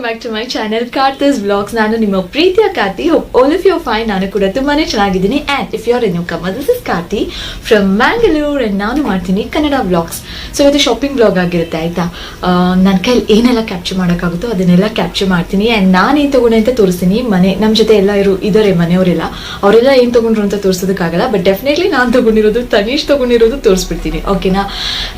Back to my channel Karthi's vlogs. ನಾನು ನಿಮ್ಮ ಪ್ರೀತಿಯ Karthi. Hope all of you fine. ನಾನು ಕೂಡ ತುಂಬಾನೇ ಚೆನ್ನಾಗಿದ್ದೀನಿ. And if you are new comer, this is Karthi from Mangalore and ನಾನು ಮಾಡ್ತೀನಿ ಕನ್ನಡ ವ್ಲಾಗ್ಸ್. ಸೊ ಇವತ್ತು ಶಾಪಿಂಗ್ ವ್ಲಾಗ್ ಆಗಿರುತ್ತೆ ಆಯಿತಾ. ನನ್ನ ಕೈಲಿ ಏನೆಲ್ಲ ಕ್ಯಾಪ್ಚರ್ ಮಾಡೋಕ್ಕಾಗುತ್ತೋ ಅದನ್ನೆಲ್ಲ ಕ್ಯಾಪ್ಚರ್ ಮಾಡ್ತೀನಿ. ಆ್ಯಂಡ್ ನಾನೇನು ತೊಗೊಂಡೆ ಅಂತ ತೋರಿಸ್ತೀನಿ. ನಮ್ಮ ಜೊತೆ ಎಲ್ಲ ಇದ್ದಾರೆ ಮನೆಯವರೆಲ್ಲ, ಅವರೆಲ್ಲ ಏನು ತೊಗೊಂಡ್ರು ಅಂತ ತೋರಿಸೋದಕ್ಕಾಗಲ್ಲ. ಬಟ್ ಡೆಫಿನೆಟ್ಲಿ ನಾನು ತೊಗೊಂಡಿರೋದು, ತನೀಶ್ ತೊಗೊಂಡಿರೋದು ತೋರಿಸ್ಬಿಡ್ತೀನಿ, ಓಕೆನಾ.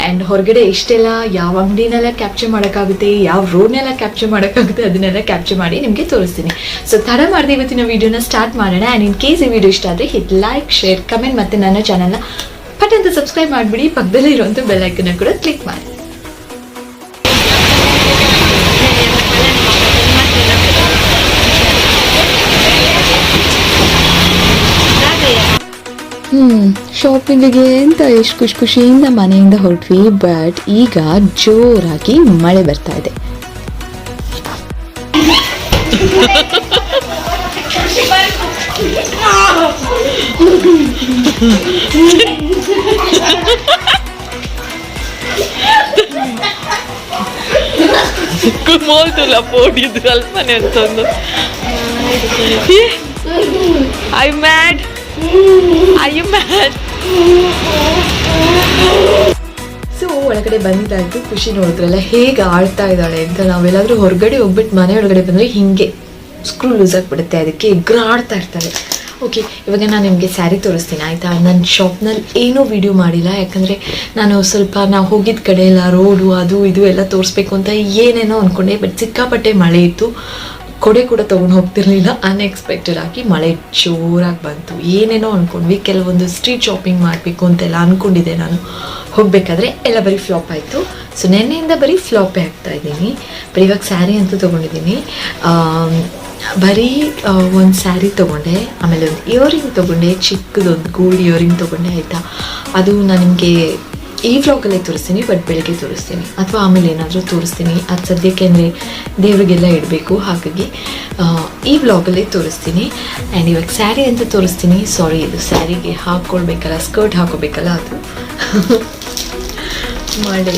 ಆ್ಯಂಡ್ ಹೊರಗಡೆ ಇಷ್ಟೆಲ್ಲ ಯಾವ ಅಂಗಡಿನೆಲ್ಲ ಕ್ಯಾಪ್ಚರ್ ಮಾಡೋಕ್ಕಾಗುತ್ತೆ, ಯಾವ ರೋಡ್ನೆಲ್ಲ ಕ್ಯಾಪ್ಚರ್ ಮಾಡೋಕ್ಕಾಗುತ್ತೆ ಅದನ್ನೆಲ್ಲ ಕ್ಯಾಪ್ಚರ್ ಮಾಡಿ ನಿಮಗೆ ತೋರಿಸ್ತೀನಿ. ಸೊ ತಡ ಮಾಡಿದೆ ಇವತ್ತಿನ ವಿಡಿಯೋನ ಸ್ಟಾರ್ಟ್ ಮಾಡೋಣ. ಆ್ಯಂಡ್ ಇನ್ ಕೇಸ್ ಈ ವಿಡಿಯೋ ಇಷ್ಟ ಆದರೆ ಹಿಟ್ ಲೈಕ್, ಶೇರ್, ಕಮೆಂಟ್ ಮತ್ತು ನನ್ನ ಚಾನಲ್ನ ಪಟ್ ಅಂತ ಸಬ್ಸ್ಕ್ರೈಬ್ ಮಾಡಿಬಿಡಿ. ಪಕ್ಕದಲ್ಲೇ ಇರುವಂಥ ಬೆಲ್ ಐಕನ್ನ ಕೂಡ ಕ್ಲಿಕ್ ಮಾಡಿ. ಶಾಪಿಂಗಿಗೆ ಅಂತ ಎಷ್ಟು ಖುಷಿಯಿಂದ ಮನೆಯಿಂದ ಹೊರಟ್ವಿ. ಬಟ್ ಈಗ ಜೋರಾಗಿ ಮಳೆ ಬರ್ತಾ ಇದೆ. molto la podi dal panettone. I'm mad. Are you mad? So ಒಳಗಡೆ ಬಂದಿದ್ದಾಯ್ತು. ಖುಷಿ ನೋಡಿದ್ರಲ್ಲ ಹೇಗೆ ಆಡ್ತಾ ಇದ್ದಾಳೆ ಅಂತ. ನಾವೆಲ್ಲಾದ್ರೂ ಹೊರಗಡೆ ಹೋಗ್ಬಿಟ್ಟು ಮನೆ ಒಳಗಡೆ ಬಂದರೆ ಹಿಂಗೆ ಸ್ಕ್ರೂ ಲೂಸ್ ಆಗಿಬಿಡುತ್ತೆ, ಅದಕ್ಕೆ ಎಗ್ರಾಡ್ತಾ ಇರ್ತಾರೆ. ಓಕೆ, ಇವಾಗ ನಾನು ನಿಮಗೆ ಸ್ಯಾರಿ ತೋರಿಸ್ತೀನಿ ಆಯಿತಾ. ನನ್ನ ಶಾಪ್ನಲ್ಲಿ ಏನೂ ವಿಡಿಯೋ ಮಾಡಿಲ್ಲ, ಯಾಕಂದರೆ ನಾನು ಸ್ವಲ್ಪ ನಾವು ಹೋಗಿದ್ದ ಕಡೆ ಎಲ್ಲ ರೋಡು ಅದು ಇದು ಎಲ್ಲ ತೋರಿಸ್ಬೇಕು ಅಂತ ಏನೇನೋ ಅಂದ್ಕೊಂಡೆ. ಬಟ್ ಸಿಕ್ಕಾಪಟ್ಟೆ ಮಳೆ ಇತ್ತು, ಕೊಡೆ ಕೂಡ ತೊಗೊಂಡು ಹೋಗ್ತಿರ್ಲಿಲ್ಲ. ಅನ್ಎಕ್ಸ್ಪೆಕ್ಟೆಡ್ ಆಗಿ ಮಳೆ ಜೋರಾಗಿ ಬಂತು. ಏನೇನೋ ಅಂದ್ಕೊಂಡ್ವಿ, ಕೆಲವೊಂದು ಸ್ಟ್ರೀಟ್ ಶಾಪಿಂಗ್ ಮಾಡಬೇಕು ಅಂತೆಲ್ಲ ಅಂದ್ಕೊಂಡಿದ್ದೆ ನಾನು ಹೋಗಬೇಕಾದ್ರೆ, ಎಲ್ಲ ಬರೀ ಫ್ಲಾಪ್ ಆಯಿತು. ಸೊ ನೆನ್ನೆಯಿಂದ ಬರೀ ಫ್ಲಾಪೇ ಆಗ್ತಾ ಇದ್ದೀನಿ. ಬಟ್ ಇವಾಗ ಸ್ಯಾರಿ ಅಂತೂ ತೊಗೊಂಡಿದ್ದೀನಿ. ಬರೀ ಒಂದು ಸ್ಯಾರಿ ತೊಗೊಂಡೆ, ಆಮೇಲೆ ಒಂದು ಇಯರಿಂಗ್ ತೊಗೊಂಡೆ, ಚಿಕ್ಕದೊಂದು ಗೋಲ್ಡ್ ಇಯರಿಂಗ್ ತೊಗೊಂಡೆ ಆಯಿತಾ. ಅದು ನಾನು ನಿಮಗೆ ಈ ವ್ಲಾಗಲ್ಲೇ ತೋರಿಸ್ತೀನಿ, ಬಟ್ ಬೆಳಗ್ಗೆ ತೋರಿಸ್ತೀನಿ ಅಥವಾ ಆಮೇಲೆ ಏನಾದರೂ ತೋರಿಸ್ತೀನಿ. ಅದು ಸದ್ಯಕ್ಕೆ ಅಂದರೆ ದೇವರಿಗೆಲ್ಲ ಇಡಬೇಕು, ಹಾಗಾಗಿ ಈ ವ್ಲಾಗಲ್ಲೇ ತೋರಿಸ್ತೀನಿ. ಆ್ಯಂಡ್ ಇವಾಗ ಸ್ಯಾರಿ ಅಂತ ತೋರಿಸ್ತೀನಿ. ಸಾರಿ, ಇದು ಸ್ಯಾರಿಗೆ ಹಾಕ್ಕೊಳ್ಬೇಕಲ್ಲ, ಸ್ಕರ್ಟ್ ಹಾಕೋಬೇಕಲ್ಲ, ಅದು ಮಳೆ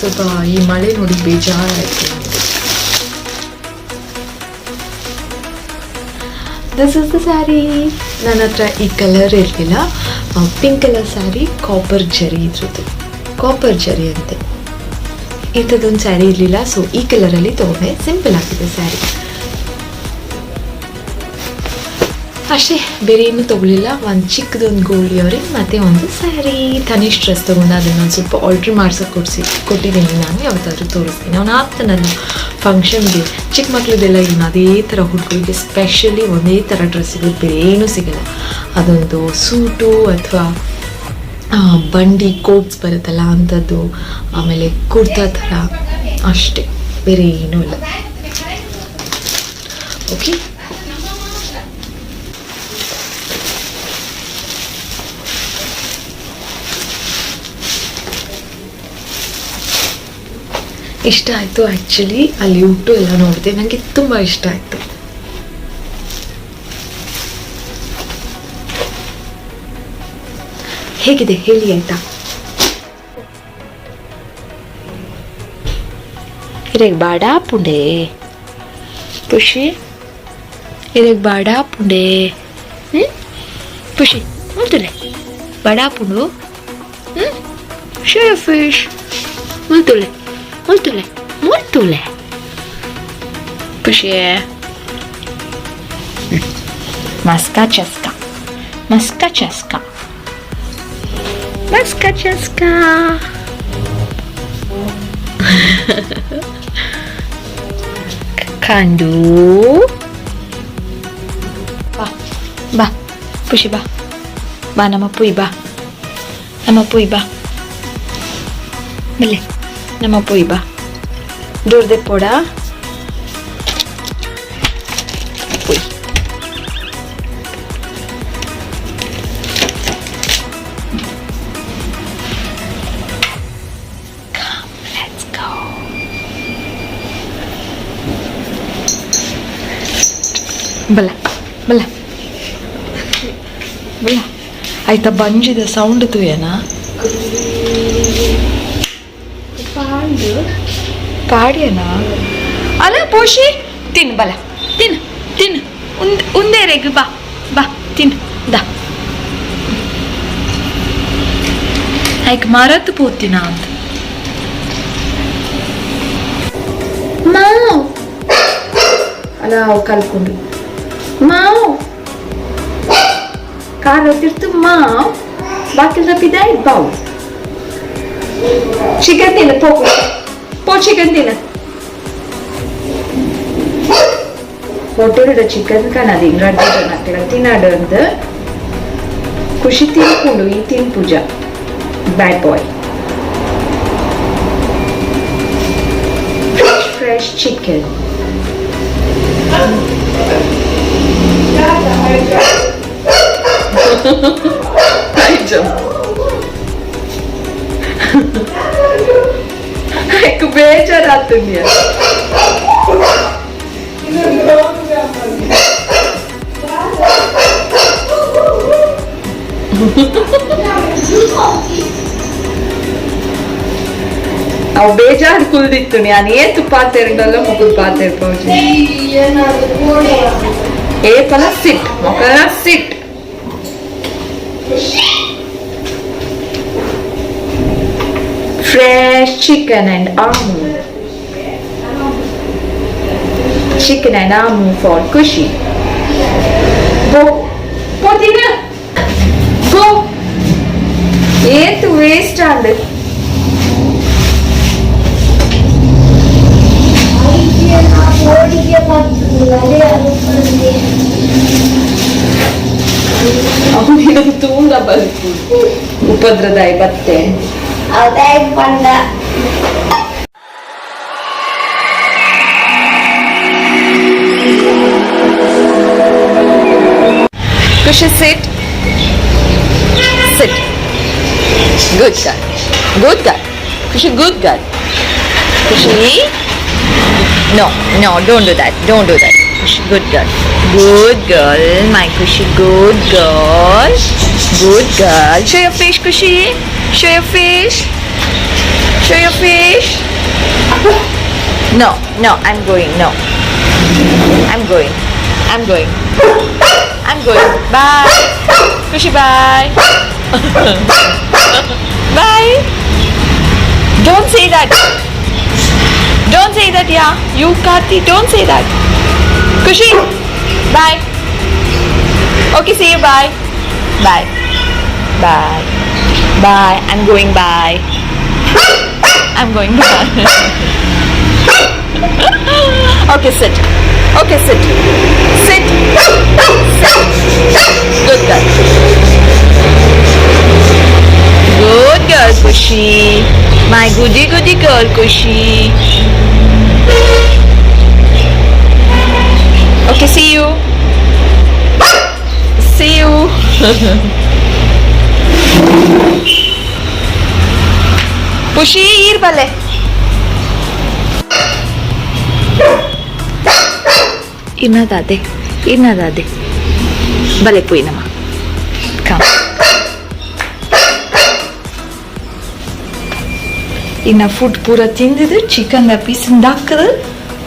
ಸ್ವಲ್ಪ ಈ ಮಳೆ ನೋಡಿ ಬೇಜಾರಾಯಿತು. This is the sari. ನನ್ನ ಹತ್ರ ಈ ಕಲರ್ ಇರಲಿಲ್ಲ, ಪಿಂಕ್ ಕಲರ್ ಸ್ಯಾರಿ, ಕಾಪರ್ ಜರಿ ಇದ್ರದ್ದು, ಕಾಪರ್ ಜರಿ ಅಂತೆ ಇಂಥದ್ದೊಂದು ಸ್ಯಾರಿ ಇರಲಿಲ್ಲ. ಸೊ ಈ ಕಲರಲ್ಲಿ ತೊಗೊಂಡೆ. ಸಿಂಪಲ್ ಆಗಿದೆ ಸ್ಯಾರಿ ಅಷ್ಟೇ, ಬೇರೆ ಏನೂ ತೊಗೊಳ್ಳಿಲ್ಲ. ಒಂದು ಚಿಕ್ಕದೊಂದು ಗೋಲ್ಡ್ ಇಯರಿಂಗ್ ಮತ್ತು ಒಂದು ಸ್ಯಾರಿ. ತನಿಷ್ ಡ್ರೆಸ್ ತೊಗೊಂಡು ಅದನ್ನು ಒಂದು ಸ್ವಲ್ಪ ಆಲ್ಟ್ರ್ ಮಾಡ್ಸೋಕೆ ಕೊಟ್ಟಿದ್ದೀನಿ ನಾನು. ಯಾವತ್ತಾದ್ರೂ ತೋರಿಸ್ತೀನಿ, ಅವನು ಆಗ್ತಾನಲ್ಲ ಫಂಕ್ಷನ್ಗೆ. ಚಿಕ್ಕ ಮಕ್ಳದ್ದೆಲ್ಲ ಏನು ಅದೇ ಥರ ಹುಡುಗರಿಗೆ ಸ್ಪೆಷಲಿ ಒಂದೇ ಥರ ಡ್ರೆಸ್ ಸಿಗುತ್ತೆ, ಬೇರೆ ಏನೂ ಸಿಗೋಲ್ಲ. ಅದೊಂದು ಸೂಟು ಅಥವಾ ಬಂಡಿ ಕೋಟ್ಸ್ ಬರುತ್ತಲ್ಲ ಅಂಥದ್ದು, ಆಮೇಲೆ ಕುರ್ತಾ ಥರ ಅಷ್ಟೇ, ಬೇರೆ ಏನೂ ಇಲ್ಲ. ಓಕೆ, ಇಷ್ಟ ಆಯಿತು. ಆ್ಯಕ್ಚುಲಿ ಅಲ್ಲಿ ಊಟ ಎಲ್ಲ ನೋಡಿದೆ, ನನಗೆ ತುಂಬ ಇಷ್ಟ ಆಯಿತು. ಹೇಗಿದೆ ಹೇಳಿ ಆಯ್ತಾ. ಇರೇ ಬಾಡಾ ಪುಂಡೆ ಖುಷಿ, ಇರೇ ಬಾಡಾ ಪುಂಡೆ ಖುಷಿ ಮುಲ್ತುಲೆ ಬಾಡಾ ಪುಂಡು ಶೇ fish ಮುಲ್ತುಲೆ moltule, moltule. Pusie. Maska czeska. Maska czeska. Maska czeska. Kandu. Ba. Ba. Pusie ba. Ba nama pui ba. Nama pui ba. Bele. Nama pui ba. Dur de poda. Pui. Come, let's go. Bala, bala. Bala. ಆಯ್ತಾ, ಬಂಜಿದ sound ತುಯನಾ ಪಾಡ್ಯನಾ ಅಲ್ಲ ಪೋಷಿ ತಿನ್ನು ಬಲ ತಿನ್ನು ತಿನ್ನು ಉಂದೇ ರೇಗು ಬಾ ಬಾ ತಿನ್ನು ದಾ ಆಯ್ಕೆ ಮರತ್ತು ಪೋತಿನ ಅಂತ ಮಾವ್ ಅಲ್ಲ ಅವು ಕಲ್ಕೊಂಡು ಮಾವ್ ಕಾರ್ ತಿರ್ತು ಮಾವ್ ಬಾಕಿಲ್ ತಪ್ಪಿದಾಯ್ ಬಾವು ಚಿಕನ್ ತಿನ್ನ ಪೋ ಚಿಕನ್ ತಿನ್ನ ಹೋಟೆಲ್ ಚಿಕನ್ ಕಾಣದು ಇಂಗ್ರಾಡ್ ತಿನ್ನಾಡು ಅಂತ ಖುಷಿ ತಿನ್ಕೊಂಡು ಈ ತಿನ್ ಪೂಜಾ ಬ್ಯಾಡ್ ಬಾಯ್ fresh chicken. Ek ಬೇಜಾರಾಗ್ತದೆ ಅವು ಬೇಜಾರು ಕುಲ್ದಿತ್ತು ನಾನು ಏತು ಪಾತೆರಗಲ್ಲ ಮುಗುಲ್ ಪಾತೆರ್ ಪೌಜಿ ಏ ಪಲ ಸಿಟ್ ಮೊಕಲ ಸಿಟ್ fresh chicken and almond for Kushi. Go Tina, go. ಏತು ವೇಸ್ಟ್ ಆದ್ರೆ ಅವನಿಗೆ ತೂಂಡ ಬಲ್ಕು ಉಪದ್ರದಾಯಿ ಬತ್ತೆ Kushi, sit. Sit. Good girl. Good girl. Kushi, good girl. Kushi. No, don't do that. Don't do that. Kushi, good girl. Good girl, my Kushi. Good girl. Good girl. Show your face, Kushi. Show your face. Show your face. No, I'm going. No. I'm going. Bye. Kushi, bye. Bye. Don't say that. Yeah. You, Karthi, don't say that. Kushi, bye. Okay, see you. Bye. Bye. I'm going. Bye. Okay, sit. Sit. Good girl. Good girl, Kushi. My goody girl, Kushi. Okay, see you. Kushi, irbale. Inadade. Bale puinama. Come. ಇನ್ನ food ಪೂರ ತಿಂದಿದ್ದು chicken piece ಹಾಕದು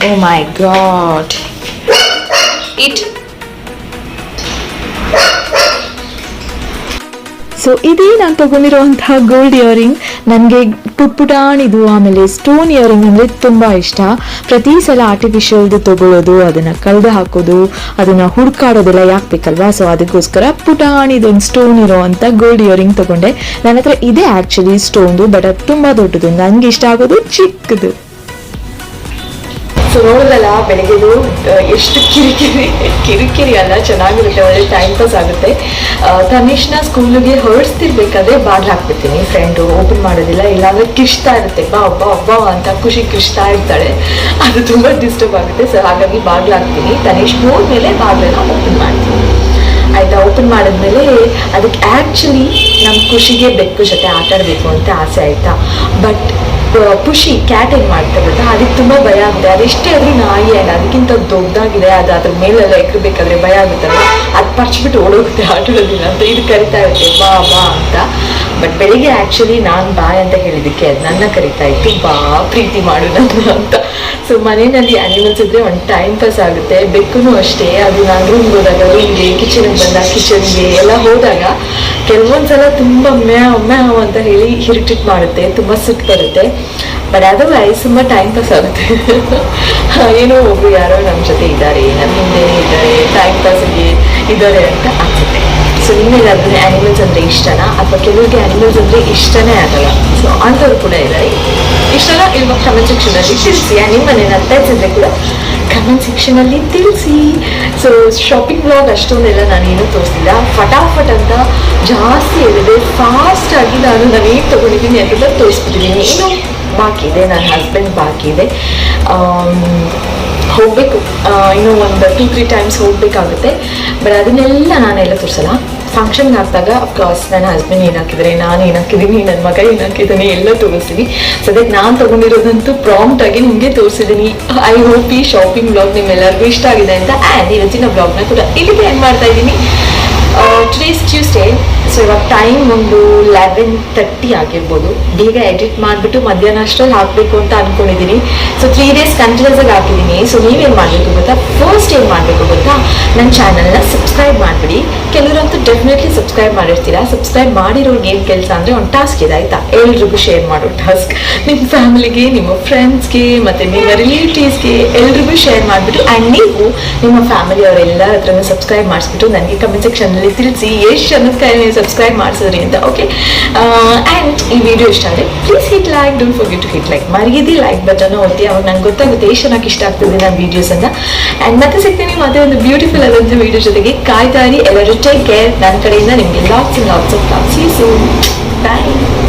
ಓ ಮೈ god it so ಇದೇ ನಾನು ತಗೊಂಡಿರುವಂತಹ gold earring ನನಗೆ ಪುಟ್ಪುಟಾಣಿದು ಆಮೇಲೆ stone earring ಅಂದರೆ ತುಂಬ ಇಷ್ಟ. ಪ್ರತಿ ಸಲ ಆರ್ಟಿಫಿಷಿಯಲ್ದು ತಗೊಳ್ಳೋದು, ಅದನ್ನು ಕಳೆದು ಹಾಕೋದು, ಅದನ್ನು ಹುಡುಕಾಡೋದೆಲ್ಲ ಯಾಕೆ ಬೇಕಲ್ವಾ. ಸೊ ಅದಕ್ಕೋಸ್ಕರ ಪುಟಾಣಿದೊಂದು ಸ್ಟೋನ್ ಇರೋವಂಥ ಗೋಲ್ಡ್ ಇಯರಿಂಗ್ ತಗೊಂಡೆ. ನನ್ನ ಹತ್ರ ಇದೆ ಆ್ಯಕ್ಚುಲಿ ಸ್ಟೋನ್ದು, ಬಟ್ ಅದು ತುಂಬ ದೊಡ್ಡದು, ನನಗೆ ಇಷ್ಟ ಆಗೋದು ಚಿಕ್ಕದು. ಸೊ ನೋಡಿದಲ್ಲ ಬೆಳಗ್ಗೆದು ಎಷ್ಟು ಕಿರಿಕಿರಿ ಅಲ್ಲ, ಚೆನ್ನಾಗಿರುತ್ತೆ, ಒಳ್ಳೆ ಟೈಮ್ ಪಾಸ್ ಆಗುತ್ತೆ. ತನಿಷ್ನ ಸ್ಕೂಲಿಗೆ ಹೊರಡಿಸ್ತಿರ್ಬೇಕಾದ್ರೆ ಬಾಗ್ಲು ಹಾಕ್ಬಿಡ್ತೀನಿ. ಫ್ರೆಂಡು ಓಪನ್ ಮಾಡೋದಿಲ್ಲ, ಇಲ್ಲಾಂದ್ರೆ ಕಿರ್ಚ್ತಾ ಇರುತ್ತೆ, ಬಾ ಅಂತ ಖುಷಿ ಕಿರ್ಚ್ತಾ ಇರ್ತಾಳೆ, ಅದು ತುಂಬ ಡಿಸ್ಟರ್ಬ್ ಆಗುತ್ತೆ. ಸೊ ಹಾಗಾಗಿ ಬಾಗ್ಲು ಹಾಕ್ತೀನಿ. ತನಿಷ್ ಹೋದ್ಮೇಲೆ ಬಾಗ್ಲನ್ನ ಓಪನ್ ಮಾಡ್ತೀನಿ. ಆಯ್ತಾ, ಓಪನ್ ಮಾಡಿದ್ಮೇಲೆ ಅದಕ್ಕೆ ಆ್ಯಕ್ಚುಲಿ ನಮ್ಮ ಖುಷಿಗೆ ಬೆಕ್ಕು ಜೊತೆ ಆಟ ಆಡಬೇಕು ಅಂತ ಆಸೆ ಆಯಿತಾ. ಬಟ್ ಖುಷಿ ಕ್ಯಾಟ್ ಏನು ಮಾಡ್ತಾರೆ ಗೊತ್ತಾ, ಅದಕ್ಕೆ ತುಂಬ ಭಯ ಆಗಿದೆ. ಅದೆಷ್ಟೇ ಆದರೂ ನಾಯಿ ಆ್ಯಂಡ್ ಅದಕ್ಕಿಂತ ದೊಡ್ಡದಾಗಿದೆ, ಅದು ಅದ್ರ ಮೇಲೆಲ್ಲ ಎಕ್ಕಬೇಕಾದ್ರೆ ಭಯ ಆಗುತ್ತಲ್ಲ, ಅದು ಪರ್ಚ್ಬಿಟ್ಟು ಓಡೋಗುತ್ತೆ, ಆಟಾಡೋದಿಲ್ಲ ಅಂತ. ಇದು ಕರಿತಾ ಇರುತ್ತೆ ಬಾ ಅಂತ. ಬಟ್ ಬೆಳಿಗ್ಗೆ ಆ್ಯಕ್ಚುಲಿ ನಾನು ಬಾಯ್ ಅಂತ ಹೇಳಿದ್ದಕ್ಕೆ ಅದು ನನ್ನ ಕರಿತಾ ಇತ್ತು, ಬಾ ಪ್ರೀತಿ ಮಾಡು ನನ್ನ ಅಂತ. ಸೊ ಮನೆಯಲ್ಲಿ ಆ್ಯನಿಮಲ್ಸ್ ಇದ್ದರೆ ಒಂದು ಟೈಮ್ ಪಾಸ್ ಆಗುತ್ತೆ. ಬೆಕ್ಕೂ ಅಷ್ಟೇ, ಅದು ನಾನು ರೂಮ್ಗೆ ಹೋದಾಗ ರೂಮ್ಗೆ, ಕಿಚನ್ಗೆ ಬಂದಾಗ ಕಿಚನ್ಗೆ ಎಲ್ಲ ಹೋದಾಗ ಕೆಲವೊಂದ್ಸಲ ತುಂಬ ಮ್ಯಾವ್ ಅಂತ ಹೇಳಿ ಇರಿಟೇಟ್ ಮಾಡುತ್ತೆ, ತುಂಬ ಸಿಟ್ಟು ಬರುತ್ತೆ. ಬಟ್ ಅದರ್ವೈಸ್ ತುಂಬ ಟೈಮ್ ಪಾಸ್ ಆಗುತ್ತೆ. ಏನೋ ಒಬ್ರು ಯಾರೋ ನಮ್ಮ ಜೊತೆ ಇದ್ದಾರೆ, ನಮ್ಮ ಹಿಂದೆನೇ ಇದ್ದಾರೆ, ಟೈಮ್ ಪಾಸಿಗೆ ಇದ್ದಾರೆ ಅಂತ ಅನ್ಸುತ್ತೆ. ಸೊ ನಿಮಗೆಲ್ಲರೂ ಆ್ಯನಿಮಲ್ಸ್ ಅಂದರೆ ಇಷ್ಟನಾ, ಅಥವಾ ಕೆಲವರಿಗೆ ಆ್ಯನಿಮಲ್ಸ್ ಅಂದರೆ ಇಷ್ಟನೇ ಆಗಲ್ಲ. ಸೊ ಅಂಥವ್ರು ಕೂಡ ಇದ್ದಾರೆ. ಇಷ್ಟನ ಇವಾಗ ಕಮೆಂಟ್ ಸೆಕ್ಷನಲ್ಲಿ ತಿಳಿಸಿ. ನಿಮ್ಮ ಮನೇನ ಅರ್ಥೈಸಿದ್ರೆ ಕೂಡ ಕಮೆಂಟ್ ಸೆಕ್ಷನಲ್ಲಿ ತಿಳಿಸಿ. ಸೊ ಶಾಪಿಂಗ್ ವ್ಲಾಗ್ ಅಷ್ಟೊಂದೆಲ್ಲ ನಾನೇನು ತೋರಿಸ್ತಿಲ್ಲ, ಫಟಾಫಟ್ ಅಂತ ಜಾಸ್ತಿ ಹೇಳಿದೆ, ಫಾಸ್ಟಾಗಿ ನಾನು ಏನು ತೊಗೊಂಡಿದ್ದೀನಿ ಅದೆಲ್ಲ ತೋರಿಸ್ಬಿಟ್ಟಿದ್ದೀನಿ. ಇನ್ನು ಬಾಕಿ ಇದೆ, ನನ್ನ ಹಸ್ಬೆಂಡ್ ಬಾಕಿ ಇದೆ, ಹೋಗಬೇಕು. ಇನ್ನೂ ಒಂದು 2-3 ಟೈಮ್ಸ್ ಹೋಗಬೇಕಾಗುತ್ತೆ. ಬಟ್ ಅದನ್ನೆಲ್ಲ ನಾನೆಲ್ಲ ತೋರಿಸಲ್ಲ. ಫಂಕ್ಷನ್ಗೆ ಹಾಕಿದಾಗ ಅಫ್ಕೋರ್ಸ್ ನನ್ನ ಹಸ್ಬೆಂಡ್ ಏನು ಹಾಕಿದರೆ, ನಾನು ಏನು ಹಾಕಿದ್ದೀನಿ, ನನ್ನ ಮಗ ಏನು ಹಾಕಿದ್ದಾನೆ ಎಲ್ಲ ತೋರಿಸ್ತೀನಿ. ಸೊ ಅದಕ್ಕೆ ನಾನು ತೊಗೊಂಡಿರೋದಂತೂ ಪ್ರಾಂಪ್ಟಾಗಿ ನಿಮಗೆ ತೋರಿಸಿದ್ದೀನಿ. ಐ ಹೋಪ್ ಈ ಶಾಪಿಂಗ್ ಬ್ಲಾಗ್ ನಿಮ್ಮೆಲ್ಲರಿಗೂ ಇಷ್ಟ ಆಗಿದೆ ಅಂತ. ಆ್ಯಂಡ್ ಇವತ್ತಿನ ಬ್ಲಾಗ್ನ ಕೂಡ ಇಲ್ಲಿಗೆ ಎಂಡ್ ಮಾಡ್ತಾ ಇದ್ದೀನಿ. Today's Tuesday. ಸೊ ಇವಾಗ ಟೈಮ್ ಒಂದು 11:30 ಆಗಿರ್ಬೋದು. ಬೇಗ ಎಡಿಟ್ ಮಾಡಿಬಿಟ್ಟು ಮಧ್ಯಾಹ್ನ ಅಷ್ಟರಲ್ಲಿ ಹಾಕಬೇಕು ಅಂತ ಅಂದ್ಕೊಂಡಿದ್ದೀನಿ. ಸೊ 3 days ಕಂಟಿನ್ಯೂಸ್ ಆಗಿ ಹಾಕಿದ್ದೀನಿ. ಸೊ ನೀವೇನು ಮಾಡಬೇಕು ಗೊತ್ತಾ, ಫಸ್ಟ್ ಏನು ಮಾಡಬೇಕು ಗೊತ್ತಾ, ನನ್ನ ಚಾನಲ್ನ ಸಬ್ಸ್ಕ್ರೈಬ್ ಮಾಡಿಬಿಡಿ. ಕೆಲವರಂತೂ ಡೆಫಿನೆಟ್ಲಿ ಸಬ್ಸ್ಕ್ರೈಬ್ ಮಾಡಿರ್ತೀರಾ. ಸಬ್ಸ್ಕ್ರೈಬ್ ಮಾಡಿರೋರ್ಗೆ ಏನು ಕೆಲಸ ಅಂದರೆ ಒಂದು ಟಾಸ್ಕ್ ಇದೆ ಆಯಿತಾ, ಎಲ್ರಿಗೂ ಶೇರ್ ಮಾಡೋ ಟಾಸ್ಕ್. ನಿಮ್ಮ ಫ್ಯಾಮಿಲಿಗೆ, ನಿಮ್ಮ ಫ್ರೆಂಡ್ಸ್ಗೆ ಮತ್ತು ನಿಮ್ಮ ರಿಲೇಟಿವ್ಸ್ಗೆ ಎಲ್ರಿಗೂ ಶೇರ್ ಮಾಡಿಬಿಟ್ಟು, ಆ್ಯಂಡ್ ನೀವು ನಿಮ್ಮ ಫ್ಯಾಮಿಲಿ ಅವರೆಲ್ಲರ ಹತ್ರನೂ ಸಬ್ಸ್ಕ್ರೈಬ್ ಮಾಡಿಸ್ಬಿಟ್ಟು ನನಗೆ ಕಮೆಂಟ್ ಸೆಕ್ಷನಲ್ಲಿ ತಿಳಿಸಿ ಎಷ್ಟು ಜನಕ್ಕೆ ನೀವು ಸಬ್ಸ್ಕ್ರೈಬ್ ಮಾಡಿಸಿದ್ರಿ ಅಂತ. ಓಕೆ, ಆ್ಯಂಡ್ ಈ ವಿಡಿಯೋ ಇಷ್ಟ ಆದರೆ please hit like, don't forget to hit like. ಮರಿಗಿದ್ದು ಲೈಕ್ ಬಟನ್ ಒತ್ತಿ, ಅವಾಗ ನಂಗೆ ಗೊತ್ತಾಗುತ್ತೆ ಎಷ್ಟು ಜನಕ್ಕೆ ಇಷ್ಟ ಆಗ್ತದೆ ನನ್ನ ವೀಡಿಯೋಸನ್ನು. ಆ್ಯಂಡ್ ಮತ್ತೆ ಸಿಗ್ತೀನಿ ಮತ್ತೆ ಒಂದು ಬ್ಯೂಟಿಫುಲ್ ಆದಂಥ ವೀಡಿಯೋ ಜೊತೆಗೆ. ಕಾಯ್ತಾರಿ, ಎಲ್ಲರೂ ಟೇಕ್ ಕೇರ್. ನನ್ನ ಕಡೆಯಿಂದ ನಿಮಗೆ lots of love. See you soon. Bye.